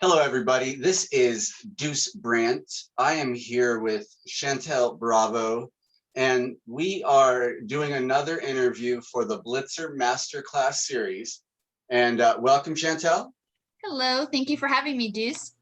Hello, everybody. This is Deuce Brandt. I am here with Chantel Bravo, and we are doing another interview for the Blitzer Masterclass series. And welcome, Chantel. Hello, thank you for having me, Deuce.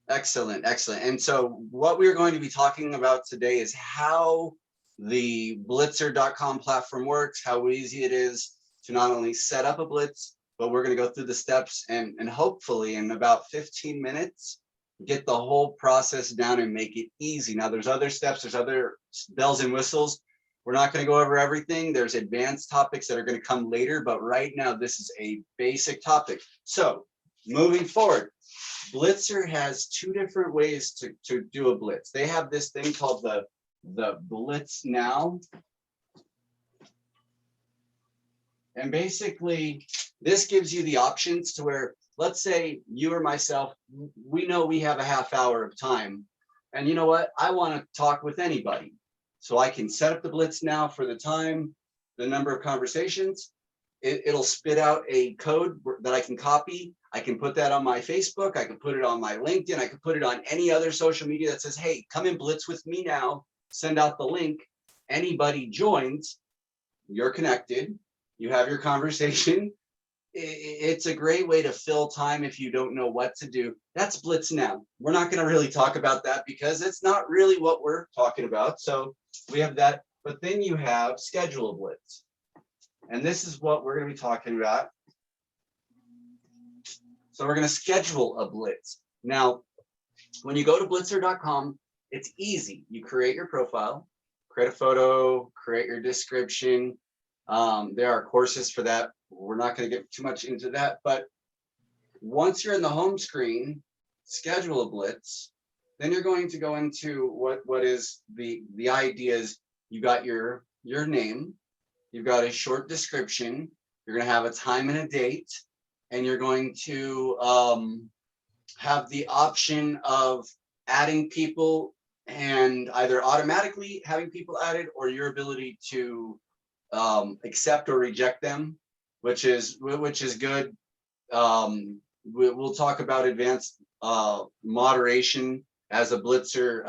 Excellent, excellent. And so what we're going to be talking about today is how the Blitzer.com platform works, how easy it is to not only set up a Blitz, but we're going to go through the steps and hopefully in about 15 minutes, get the whole process down and make it easy. Now there's other steps, there's other bells and whistles. We're not going to go over everything. There's advanced topics that are going to come later, but right now this is a basic topic. So moving forward, Blitzer has two different ways to do a Blitz. They have this thing called the Blitz Now. And basically, this gives you the options to where, let's say you or myself, we know we have a half hour of time. And you know what? I want to talk with anybody. So I can set up the Blitz Now for the time, the number of conversations. It'll spit out a code that I can copy. I can put that on my Facebook. I can put it on my LinkedIn. I can put it on any other social media that says, hey, come and Blitz with me now. Send out the link. Anybody joins, you're connected. You have your conversation. It's a great way to fill time if you don't know what to do. That's Blitz Now. We're not going to really talk about that because it's not really what we're talking about. So we have that. But then you have Schedule a Blitz. And this is what we're going to be talking about. So we're going to schedule a Blitz. Now, when you go to blitzer.com, it's easy. You create your profile, create a photo, create your description. There are courses for that. We're not going to get too much into that, but once you're in the home screen, schedule a Blitz, then you're going to go into what is the idea is you got your name, you've got a short description, you're going to have a time and a date, and you're going to have the option of adding people and either automatically having people added or your ability to accept or reject them, which is good. We'll talk about advanced moderation as a Blitzer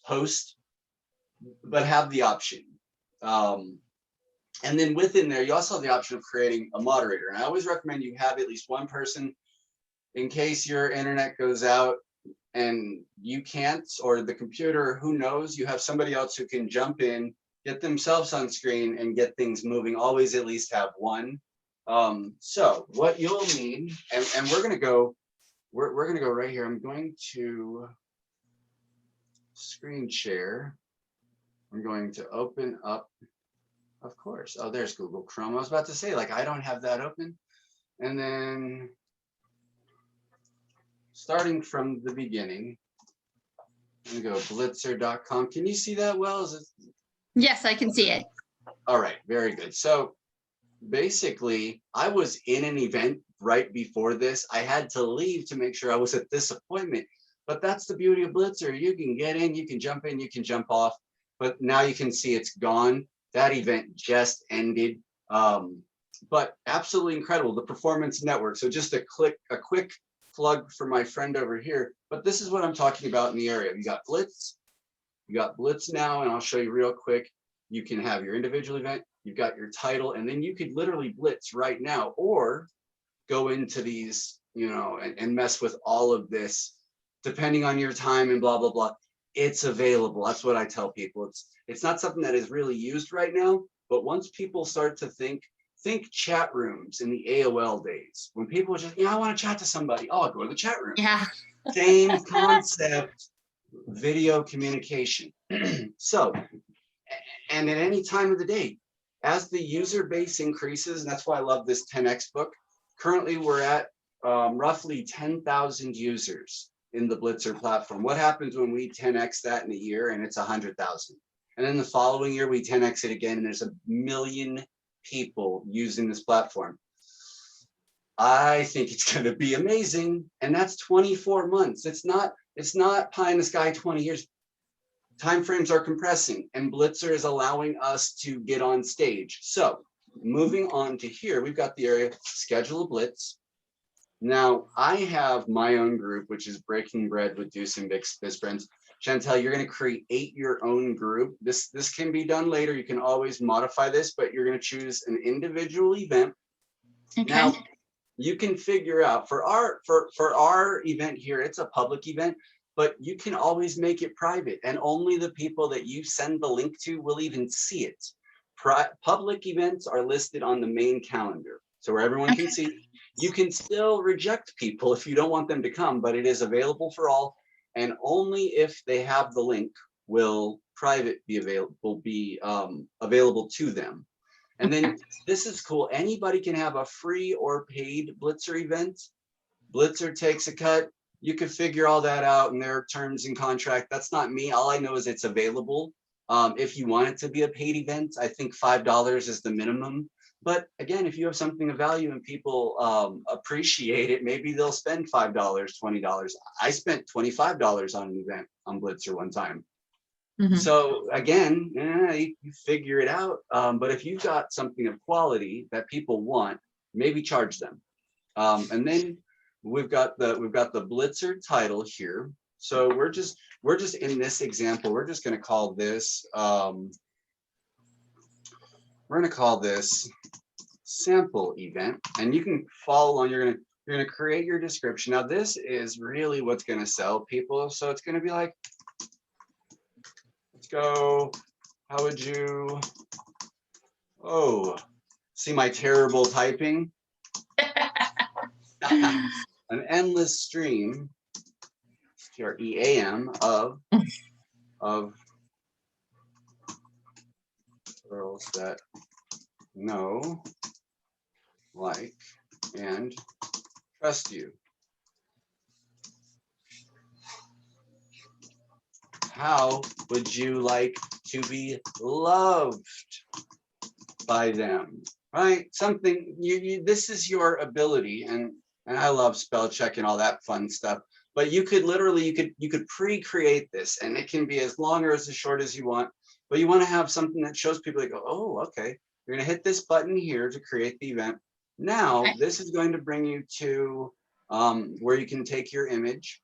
host, but have the option. And then within there, you also have the option of creating a moderator. And I always recommend you have at least one person in case your internet goes out and you can't, or the computer, who knows, you have somebody else who can jump in, get themselves on screen and get things moving. Always at least have one. So what you'll need, and we're gonna go right here. I'm going to screen share. I'm going to open up, of course. Oh, there's Google Chrome. I was about to say, like, I don't have that open. And then starting from the beginning, I'm gonna go blitzer.com. Can you see that well? Is it? Yes, I can see it. All right, very good. So basically, I was in an event right before this. I had to leave to make sure I was at this appointment. But that's the beauty of Blitzer. You can get in, you can jump in, you can jump off. But now you can see it's gone. That event just ended. But absolutely incredible, the Performance Network. So just a quick plug for my friend over here. But this is what I'm talking about in the area. You got Blitz. You got Blitz Now, and I'll show you real quick. You can have your individual event, you've got your title, and then you could literally Blitz right now or go into these, and mess with all of this, depending on your time and blah, blah, blah. It's available. That's what I tell people. It's not something that is really used right now, but once people start to think chat rooms in the AOL days, when people were just, I want to chat to somebody. Oh, I'll go to the chat room. Yeah. Same concept. Video communication. So, and at any time of the day, as the user base increases, and that's why I love this 10X book. Currently, we're at roughly 10,000 users in the Blitzer platform. What happens when we 10X that in a year and it's 100,000? And then the following year, we 10X it again, and there's 1 million people using this platform. I think it's going to be amazing. And that's 24 months. It's not pie in the sky 20 years. Timeframes are compressing, and Blitzer is allowing us to get on stage. So moving on to here, we've got the area, schedule a Blitz. Now, I have my own group, which is Breaking Bread with Deuce and Biz Friends. Chantel, you're going to create your own group. This can be done later. You can always modify this, but you're going to choose an individual event. Okay. Now, you can figure out for our event here, it's a public event, but you can always make it private, and only the people that you send the link to will even see it. Public events are listed on the main calendar, so where everyone can see. You can still reject people if you don't want them to come, but it is available for all, and only if they have the link will private be available to them. And then this is cool. Anybody can have a free or paid Blitzer event. Blitzer takes a cut. You can figure all that out in their terms and contract. That's not me. All I know is it's available. If you want it to be a paid event, I think $5 is the minimum. But again, if you have something of value and people appreciate it, maybe they'll spend $5, $20. I spent $25 on an event on Blitzer one time. So again, you figure it out. But if you've got something of quality that people want, maybe charge them. And then we've got the Blitzer title here. So we're just in this example, we're just going to call this sample event, and you can follow on. You're going to create your description. Now this is really what's going to sell people. So it's going to be like, let's go, how would you, see my terrible typing? An endless stream, STREAM, of girls that know, like, and trust you. How would you like to be loved by them? Right? Something this is your ability, and I love spell check and all that fun stuff. But you could literally you could pre-create this, and it can be as long or as short as you want. But you want to have something that shows people that go, oh, okay, you're going to hit this button here to create the event. Now, this is going to bring you to where you can take your image.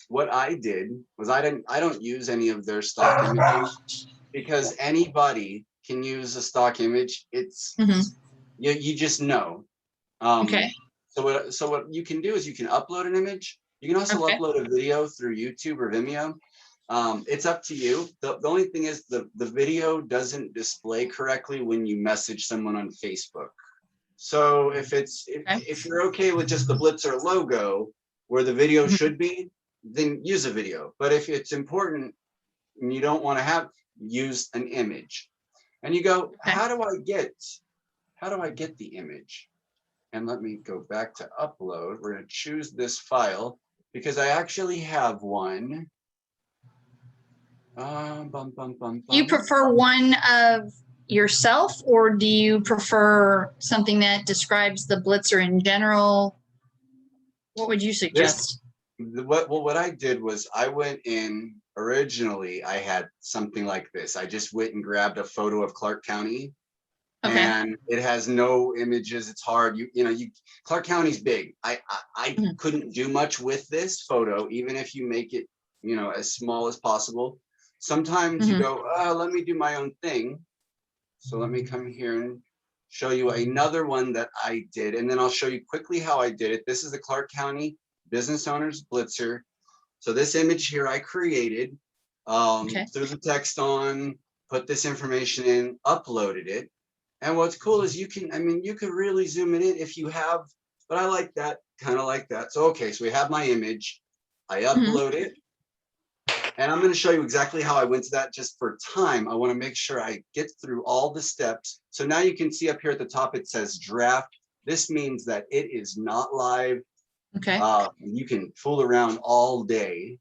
What I did was I don't use any of their stock images, because anybody can use a stock image. It's you just know. So what you can do is you can upload an image. You can also upload a video through YouTube or Vimeo. It's up to you. The only thing is the video doesn't display correctly when you message someone on Facebook. So if you're okay with just the Blitzer logo where the video should be, then use a video. But if it's important and you don't want to use an image, and you go, how do I get the image? And let me go back to upload. We're going to choose this file because I actually have one. You prefer one of yourself, or do you prefer something that describes the Blitzer in general? What would you suggest? What I did was I went in, originally I had something like this. I just went and grabbed a photo of Clark County, and it has no images. It's hard. Clark County's big. I couldn't do much with this photo, even if you make it, as small as possible. Sometimes you go, let me do my own thing. So let me come here and show you another one that I did, and then I'll show you quickly how I did it. This is the Clark County Business Owners Blitzer. So this image here I created, threw the text on, put this information in, uploaded it. And what's cool is you can really zoom it in if you have, but I like that, kind of like that. So, okay, so we have my image, I upload it, and I'm going to show you exactly how I went to that. Just for time, I want to make sure I get through all the steps. So now you can see up here at the top, it says draft. This means that it is not live. You can fool around all day.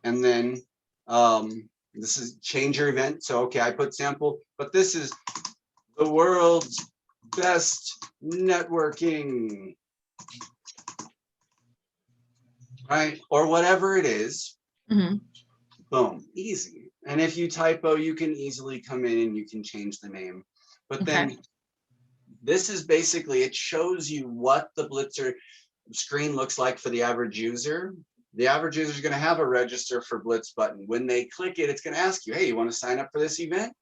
And then this is change your event. So, okay, I put sample, but this is the world's best networking, right? Or whatever it is. Boom, easy. And if you typo, you can easily come in and you can change the name. But then this is basically, it shows you what the Blitzer screen looks like for the average user. The average user is going to have a register for Blitz button. When they click it, it's going to ask you, hey, you want to sign up for this event?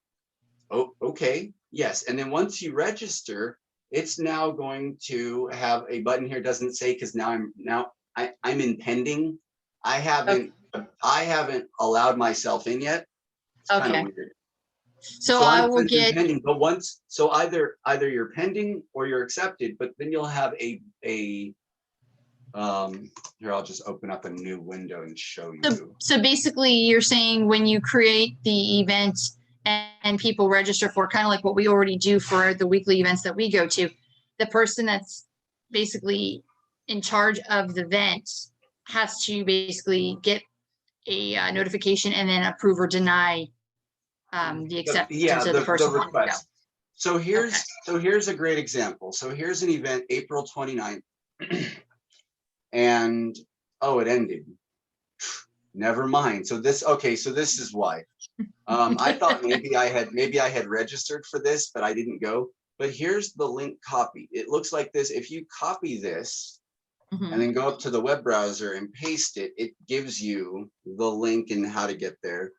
Oh, okay, yes. And then once you register, it's now going to have a button here. It doesn't say, because now I'm in pending. I haven't allowed myself in yet. It's kind of weird. So I will get pending, but once, so either you're pending or you're accepted, but then you'll have a here, I'll just open up a new window and show you. So basically you're saying when you create the event and people register for, kind of like what we already do for the weekly events that we go to, the person that's basically in charge of the event has to basically get a notification and then approve or deny the acceptance of the person. The request. So here's a great example. So here's an event, April 29th. And oh, it ended. Never mind. So this is why. I thought maybe I had registered for this, but I didn't go. But here's the link copy. It looks like this. If you copy this and then go up to the web browser and paste it, it gives you the link and how to get there.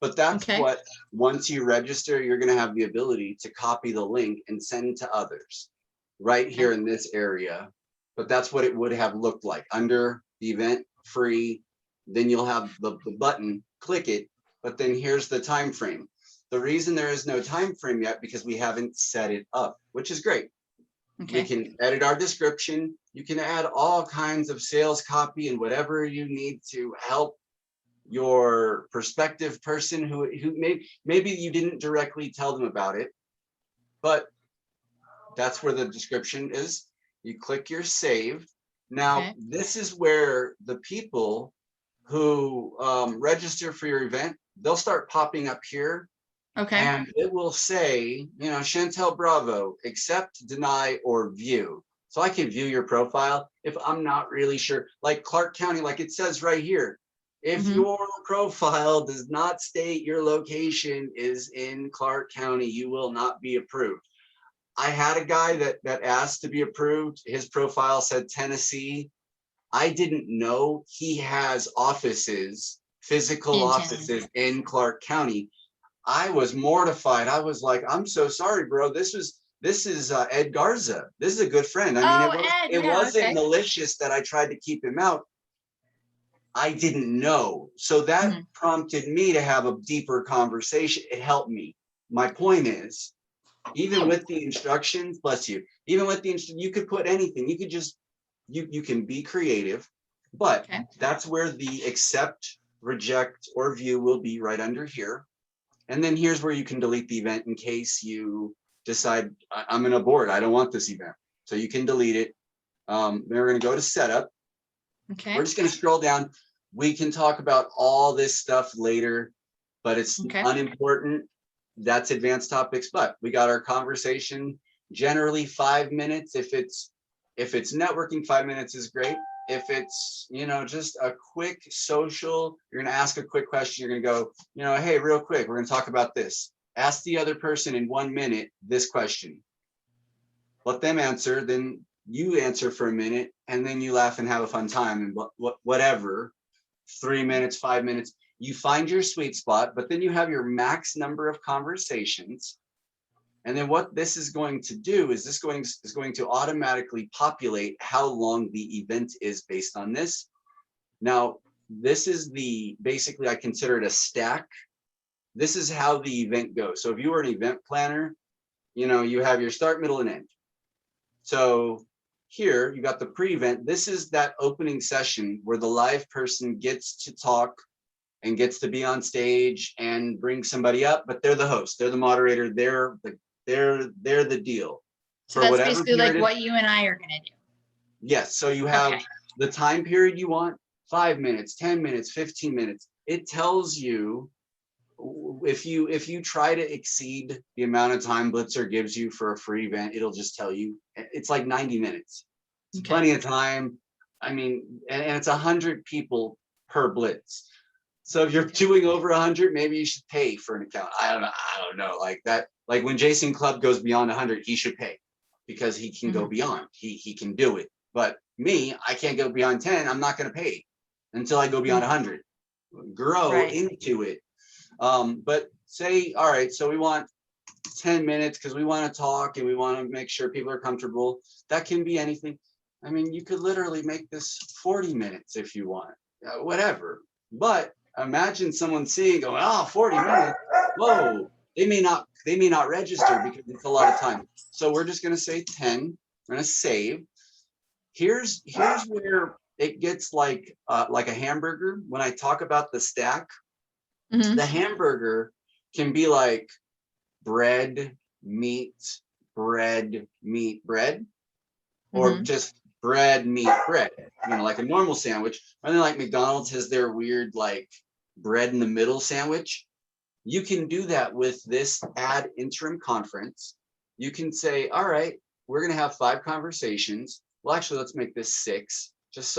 But that's what, once you register, you're going to have the ability to copy the link and send to others right here in this area. But that's what it would have looked like under the event free. Then you'll have the button, click it, but then here's the time frame. The reason there is no time frame yet, because we haven't set it up, which is great. We can edit our description. You can add all kinds of sales copy and whatever you need to help your prospective person who maybe you didn't directly tell them about it, but that's where the description is. You click your save. Now, this is where the people who register for your event, they'll start popping up here. And it will say, Chantel Bravo, accept, deny, or view. So I can view your profile if I'm not really sure. Like Clark County, like it says right here, if your profile does not state your location is in Clark County, you will not be approved. I had a guy that asked to be approved. His profile said Tennessee. I didn't know he has offices, physical offices in Clark County. I was mortified. I was like, I'm so sorry, bro. This is Ed Garza. This is a good friend. I mean, it wasn't malicious that I tried to keep him out. I didn't know. So that prompted me to have a deeper conversation. It helped me. My point is, even with the instructions, bless you, even with the you could put anything. You could just, you can be creative, but that's where the accept, reject, or view will be right under here. And then here's where you can delete the event in case you decide I'm going to abort. I don't want this event. So you can delete it. Then we're going to go to setup. We're just going to scroll down. We can talk about all this stuff later, but it's unimportant. That's advanced topics, but we got our conversation, generally 5 minutes. If it's networking, 5 minutes is great. If it's, just a quick social, you're going to ask a quick question. You're going to go, hey, real quick, we're going to talk about this. Ask the other person in 1 minute this question. Let them answer, then you answer for a minute, and then you laugh and have a fun time and whatever. 3 minutes, 5 minutes. You find your sweet spot, but then you have your max number of conversations. And then what this is going to do is this is going to automatically populate how long the event is based on this. Now, this is basically I consider it a stack. This is how the event goes. So if you were an event planner, you have your start, middle, and end. So here you got the pre-event. This is that opening session where the live person gets to talk and gets to be on stage and bring somebody up, but they're the host, they're the moderator, they're the deal. So that's basically like what you and I are going to do. Yes. So you have the time period you want, 5 minutes, 10 minutes, 15 minutes. It tells you if you try to exceed the amount of time Blitzer gives you for a free event, it'll just tell you it's like 90 minutes. It's plenty of time. I mean, and it's 100 people per Blitz. So if you're doing over 100, maybe you should pay for an account. I don't know. Like that. Like when Jason Club goes beyond 100, he should pay. because he can go beyond. He can do it. But me, I can't go beyond 10. I'm not going to pay until I go beyond 100. Grow into it. But say, all right, so we want 10 minutes because we want to talk and we want to make sure people are comfortable. That can be anything. I mean, you could literally make this 40 minutes if you want, whatever. But imagine someone seeing, going, oh, 40 minutes. Whoa, they may not register because it's a lot of time. So we're just going to say 10. We're going to save. Here's where it gets like a hamburger. When I talk about the stack, the hamburger can be like bread, meat, bread, meat, bread, or just bread, meat, bread, like a normal sandwich. And then like McDonald's has their weird like bread in the middle sandwich. You can do that with this add interim conference. You can say, all right, we're going to have 5 conversations. Well, actually, let's make this 6, just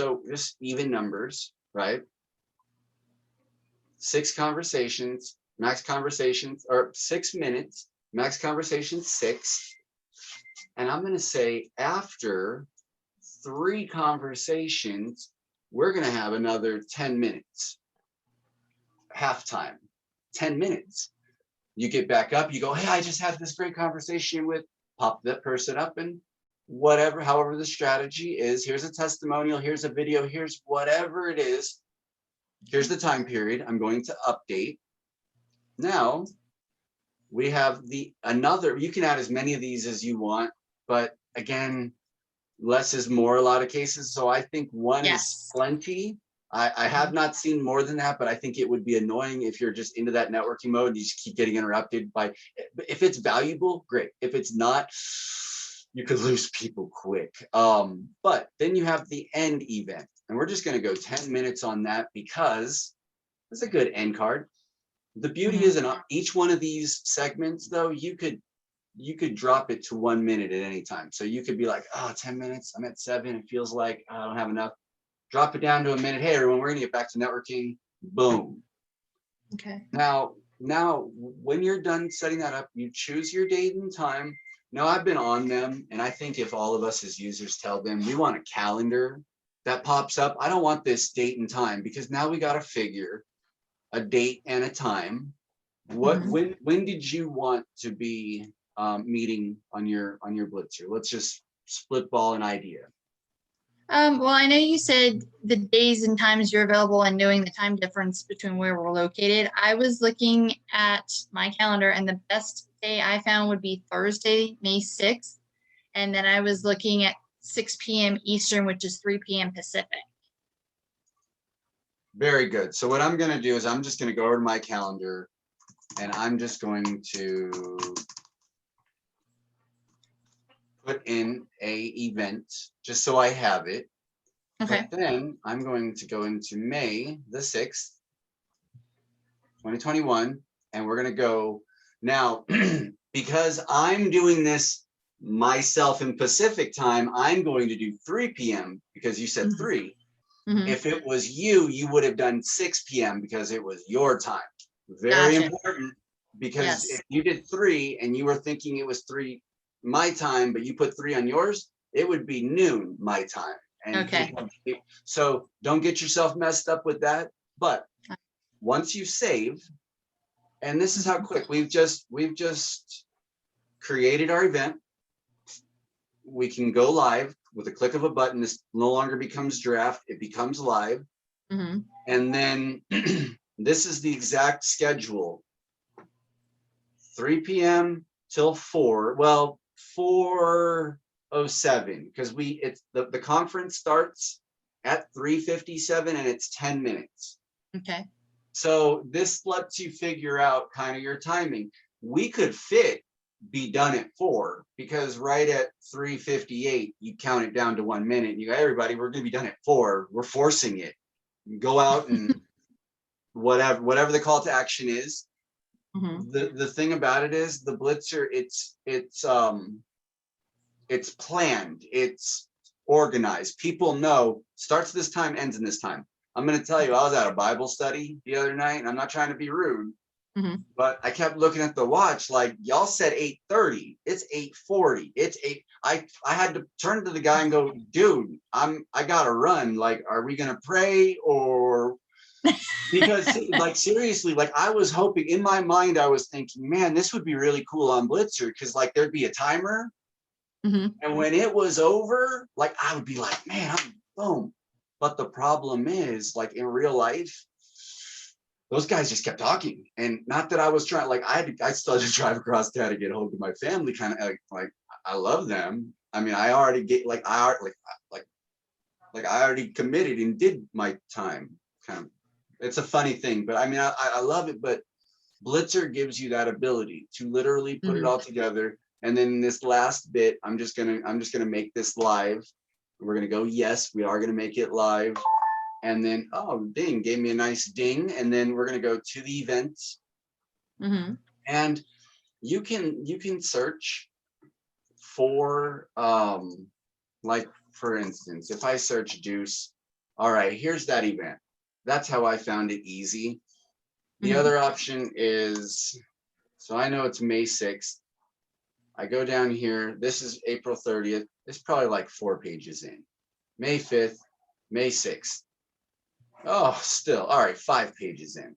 even numbers, right? 6 conversations, max conversations, or 6 minutes, max conversation 6. And I'm going to say after 3 conversations, we're going to have another 10 minutes, halftime, 10 minutes. You get back up, you go, hey, I just had this great conversation with, pop that person up, and however the strategy is, here's a testimonial, here's a video, here's whatever it is. Here's the time period. I'm going to update. Now we have you can add as many of these as you want, but again, less is more a lot of cases. So I think 1 is plenty. I have not seen more than that, but I think it would be annoying if you're just into that networking mode and you just keep getting interrupted by, if it's valuable, great. If it's not, you could lose people quick. But then you have the end event, and we're just going to go 10 minutes on that because it's a good end card. The beauty is in each one of these segments, though, you could drop it to 1 minute at any time. So you could be like, oh, 10 minutes, I'm at 7. It feels like I don't have enough. Drop it down to a minute. Hey, everyone, we're going to get back to networking. Boom. Okay. Now, when you're done setting that up, you choose your date and time. Now, I've been on them, and I think if all of us as users tell them we want a calendar that pops up, I don't want this date and time, because now we got to figure a date and a time. When did you want to be meeting on your Blitzer? Let's just spitball an idea. Well, I know you said the days and times you're available and knowing the time difference between where we're located. I was looking at my calendar, and the best day I found would be Thursday, May 6th. And then I was looking at 6 p.m. Eastern, which is 3 p.m. Pacific. Very good. So what I'm going to do is I'm just going to go over to my calendar, and I'm just going to put in a event just so I have it. Okay. But then I'm going to go into May the 6th, 2021, and we're going to go now, because I'm doing this myself in Pacific time, I'm going to do 3 p.m. because you said 3. If it was you would have done 6 p.m. because it was your time. Very important, because if you did 3 and you were thinking it was 3 my time, but you put 3 on yours, it would be noon my time. And so don't get yourself messed up with that. But once you save, and this is how quick we've just created our event. We can go live with a click of a button. This no longer becomes draft, it becomes live. And then this is the exact schedule. 3 p.m. till 4. Well, 4:07, because the conference starts at 3:57 and it's 10 minutes. Okay. So this lets you figure out kind of your timing. We could be done at 4, because right at 3:58 you count it down to 1 minute and you go, everybody, we're going to be done at 4. We're forcing it. Go out and whatever the call to action is. The thing about it is the Blitzer, it's planned, it's organized. People know starts this time, ends in this time. I'm going to tell you, I was at a Bible study the other night, and I'm not trying to be rude, But I kept looking at the watch, like y'all said 8:30. It's 8:40. It's 8. I had to turn to the guy and go, dude, I gotta run. Like, are we gonna pray or because like seriously, like I was hoping in my mind, I was thinking, man, this would be really cool on Blitzer because like there'd be a timer. And when it was over, like I would be like, man, I'm boom. But the problem is, like in real life, those guys just kept talking. And not that I was trying, like I still had to drive across town to get home to my family, kind of like I love them. I mean, I already get like I already committed and did my time. Kind of, it's a funny thing, but I mean, I love it. But Blitzer gives you that ability to literally put it all together. And then this last bit, I'm just gonna make this live. We're gonna go, yes, we are gonna make it live. And then, oh, ding, gave me a nice ding. And then we're gonna go to the events. And you can search for like for instance, if I search Deuce, all right, here's that event. That's how I found it easy. The other option is, so I know it's May 6th. I go down here. This is April 30th. It's probably like 4 pages in. May 5th, May 6th. Oh, still. All right, 5 pages in.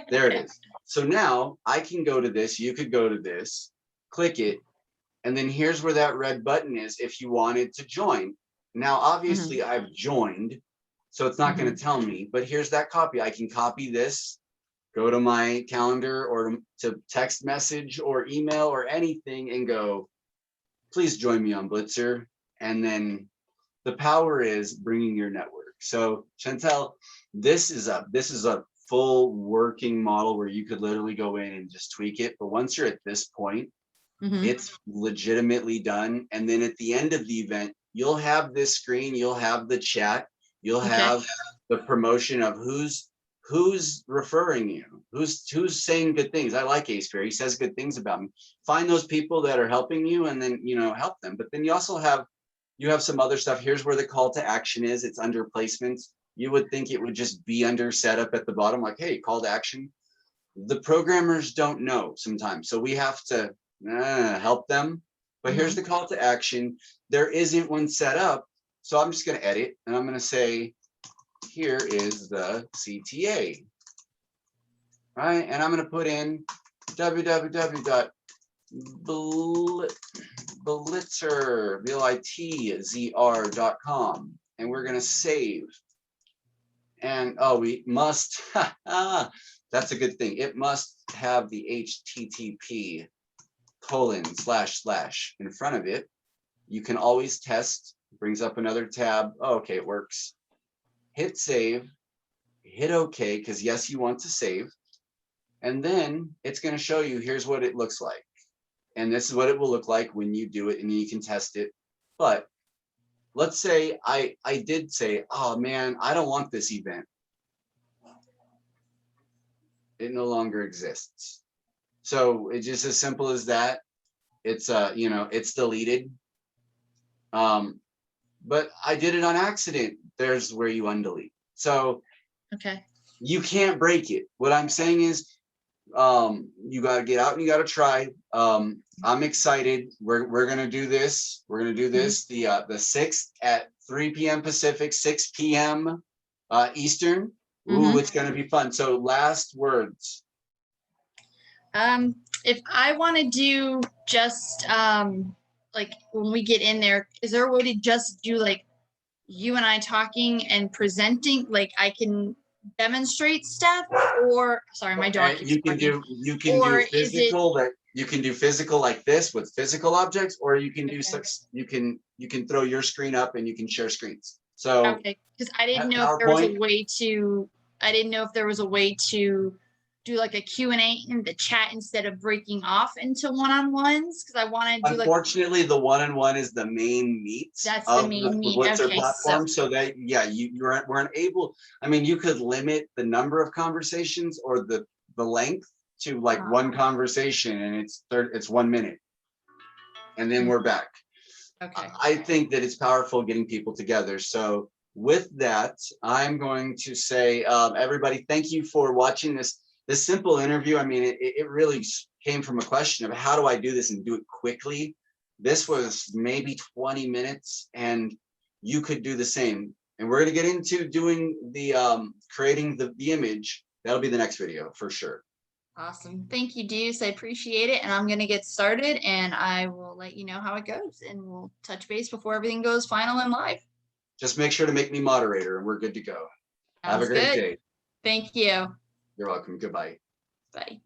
There it is. So now I can go to this. You could go to this, click it. And then here's where that red button is if you wanted to join. Now, obviously, I've joined, so it's not going to tell me. But here's that copy. I can copy this, go to my calendar or to text message or email or anything and go, please join me on Blitzer. And then the power is bringing your network. So Chantel, this is a full working model where you could literally go in and just tweak it. But once you're at this point, it's legitimately done. And then at the end of the event, you'll have this screen, you'll have the chat, you'll have the promotion of who's referring you, who's saying good things. I like Ace Fair. He says good things about me. Find those people that are helping you and then, help them. But then you also have some other stuff. Here's where the call to action is. It's under placements. You would think it would just be under setup at the bottom, like, hey, call to action. The programmers don't know sometimes. So we have to help them. But here's the call to action. There isn't one set up. So I'm just going to edit and I'm going to say, here is the CTA, right? And I'm going to put in www.blitzr.com, and we're going to save. And we must, that's a good thing. It must have the HTTP : / in front of it. You can always test, brings up another tab. Oh, okay, it works. Hit save, hit OK, because yes, you want to save. And then it's going to show you, here's what it looks like. And this is what it will look like when you do it and you can test it. But let's say I did say, oh man, I don't want this event. It no longer exists. So it's just as simple as that. It's it's deleted. But I did it on accident. There's where you undelete. So you can't break it. What I'm saying is you got to get out and you got to try. I'm excited. We're going to do this. We're going to do this the 6th at 3 p.m. Pacific, 6 p.m. Eastern. Ooh, it's going to be fun. So last words. If I want to do just like when we get in there, is there a way to just do like you and I talking and presenting? Like I can demonstrate stuff, or sorry, my dog keeps barking. You can do physical that you can do physical like this with physical objects, or you can do such you can throw your screen up and you can share screens. So because I didn't know if there was a way to do like a Q&A in the chat instead of breaking off into one-on-ones, because I want to do unfortunately the one-on-one is the main meat of the Blitzer platform. So that you weren't able, I mean, you could limit the number of conversations or the length to like one conversation, and it's 1 minute and then we're back. I think that it's powerful getting people together. So with that, I'm going to say, everybody, thank you for watching this This simple interview, I mean, it really came from a question of how do I do this and do it quickly? This was maybe 20 minutes and you could do the same. And we're going to get into doing the creating the image. That'll be the next video for sure. Awesome. Thank you, Deuce. I appreciate it. And I'm going to get started and I will let you know how it goes and we'll touch base before everything goes final and live. Just make sure to make me moderator and we're good to go. Have a great day. Thank you. You're welcome. Goodbye. Bye.